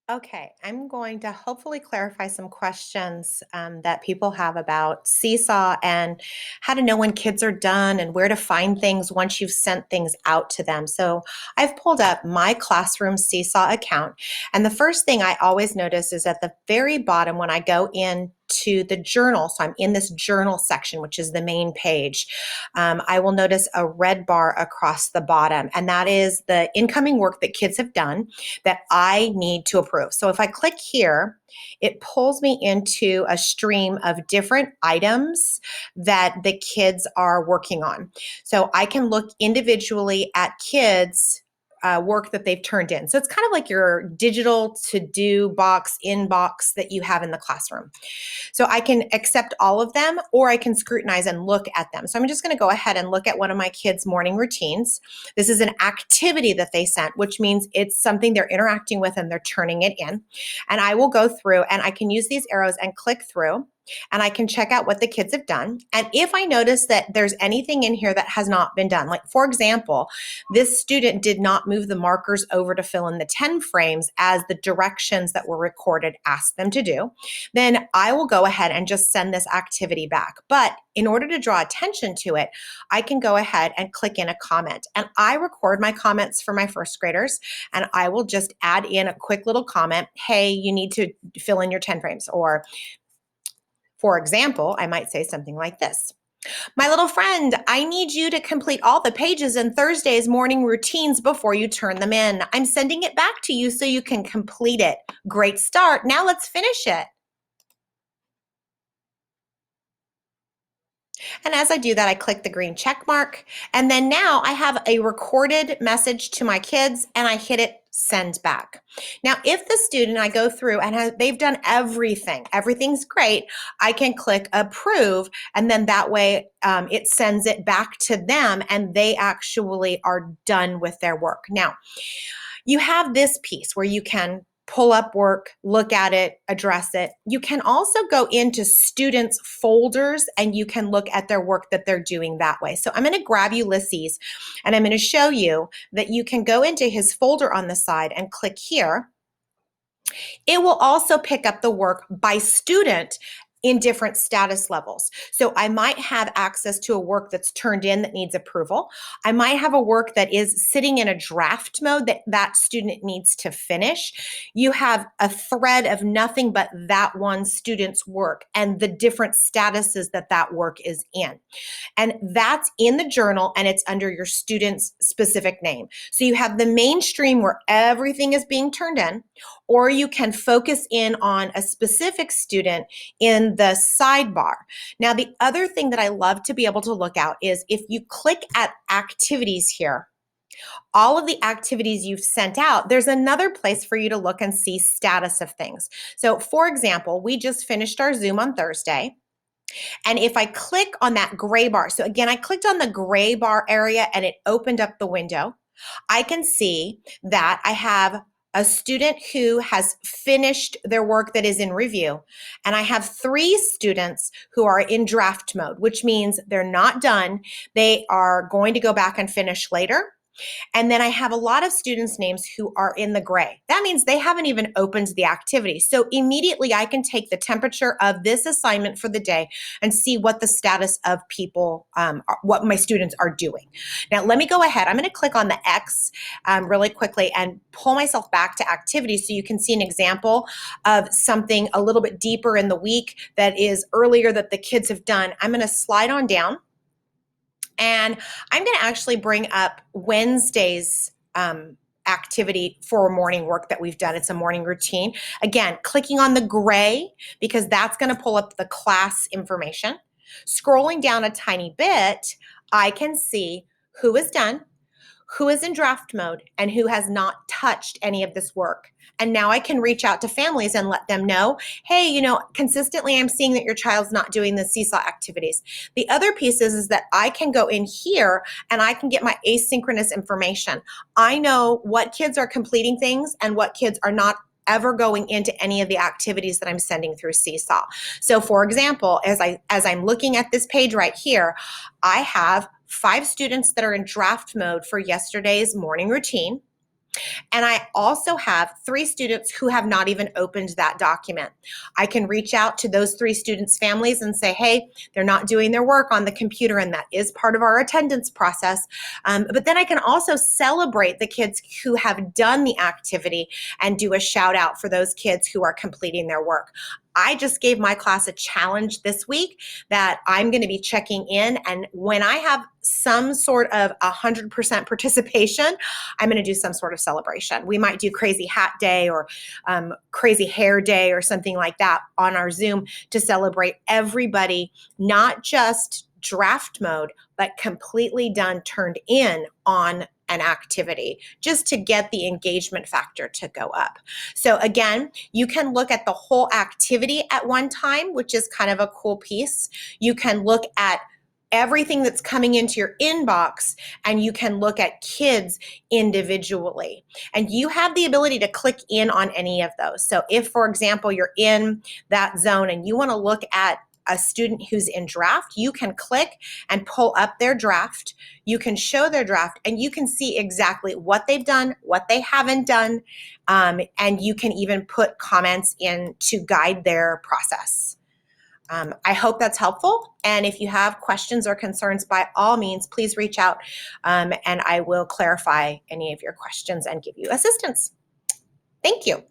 Okay, I'm going to hopefully clarify some questions that people have about Seesaw and how to know when kids are done and where to find things once you've sent things out to them. So I've pulled up my classroom Seesaw account, and the first thing I always notice is at the very bottom when I go in to the journal. So I'm in this journal section, which is the main page. I will notice a red bar across the bottom, and that is the incoming work that kids have done that I need to approve. So if I click here, it pulls me into a stream of different items that the kids are working on. So I can look individually at kids' work that they've turned in. So it's kind of like your digital to-do box, inbox that you have in the classroom. So I can accept all of them or I can scrutinize and look at them. So I'm just going to go ahead and look at one of my kids' morning routines. This is an activity that they sent, which means it's something they're interacting with and they're turning it in. And I will go through and I can use these arrows and click through and I can check out what the kids have done. And if I notice that there's anything in here that has not been done, like for example, this student did not move the markers over to fill in the 10 frames as the directions that were recorded asked them to do, then I will go ahead and just send this activity back. But in order to draw attention to it, I can go ahead and click in a comment. And I record my comments for my first graders, and I will just add in a quick little comment. Hey, you need to fill in your 10 frames. Or for example, I might say something like this. My little friend, I need you to complete all the pages in Thursday's morning routines before you turn them in. I'm sending it back to you so you can complete it. Great start. Now let's finish it. And as I do that, I click the green check mark. And then now I have a recorded message to my kids and I hit it send back. Now, if the student, I go through and they've done everything's great, I can click approve. And then that way it sends it back to them and they actually are done with their work. Now, you have this piece where you can pull up work, look at it, address it. You can also go into students' folders and you can look at their work that they're doing that way. So I'm going to grab Ulysses and I'm going to show you that you can go into his folder on the side and click here. It will also pick up the work by student in different status levels. So I might have access to a work that's turned in that needs approval. I might have a work that is sitting in a draft mode that that student needs to finish. You have a thread of nothing but that one student's work and the different statuses that that work is in. And that's in the journal and it's under your student's specific name. So you have the mainstream where everything is being turned in, or you can focus in on a specific student in the sidebar. Now, the other thing that I love to be able to look out is if you click at activities here, all of the activities you've sent out, there's another place for you to look and see status of things. So for example, we just finished our Zoom on Thursday. And if I click on that gray bar, so again, I clicked on the gray bar area and it opened up the window. I can see that I have a student who has finished their work that is in review. And I have 3 students who are in draft mode, which means they're not done. They are going to go back and finish later. And then I have a lot of students' names who are in the gray. That means they haven't even opened the activity. So immediately I can take the temperature of this assignment for the day and see what the status of people, what my students are doing. Now, let me go ahead. I'm going to click on the X really quickly and pull myself back to activities so you can see an example of something a little bit deeper in the week that is earlier that the kids have done. I'm going to slide on down. And I'm going to actually bring up Wednesday's activity for morning work that we've done. It's a morning routine. Again, clicking on the gray because that's going to pull up the class information. Scrolling down a tiny bit, I can see who is done, who is in draft mode, and who has not touched any of this work. And now I can reach out to families and let them know, hey, you know, consistently I'm seeing that your child's not doing the Seesaw activities. The other piece is that I can go in here and I can get my asynchronous information. I know what kids are completing things and what kids are not ever going into any of the activities that I'm sending through Seesaw. So for example, as I'm looking at this page right here, I have 5 students that are in draft mode for yesterday's morning routine. And I also have 3 students who have not even opened that document. I can reach out to those 3 students' families and say, hey, they're not doing their work on the computer, and that is part of our attendance process. But then I can also celebrate the kids who have done the activity and do a shout out for those kids who are completing their work. I just gave my class a challenge this week that I'm going to be checking in. And when I have some sort of 100% participation, I'm going to do some sort of celebration. We might do crazy hat day or crazy hair day or something like that on our Zoom to celebrate everybody, not just draft mode, but completely done, turned in on an activity, just to get the engagement factor to go up. So again, you can look at the whole activity at one time, which is kind of a cool piece. You can look at everything that's coming into your inbox, and you can look at kids individually. And you have the ability to click in on any of those. So if, for example, you're in that zone and you want to look at a student who's in draft, you can click and pull up their draft. You can show their draft, and you can see exactly what they've done, what they haven't done, and you can even put comments in to guide their process. I hope that's helpful. And if you have questions or concerns, by all means, please reach out, and I will clarify any of your questions and give you assistance. Thank you.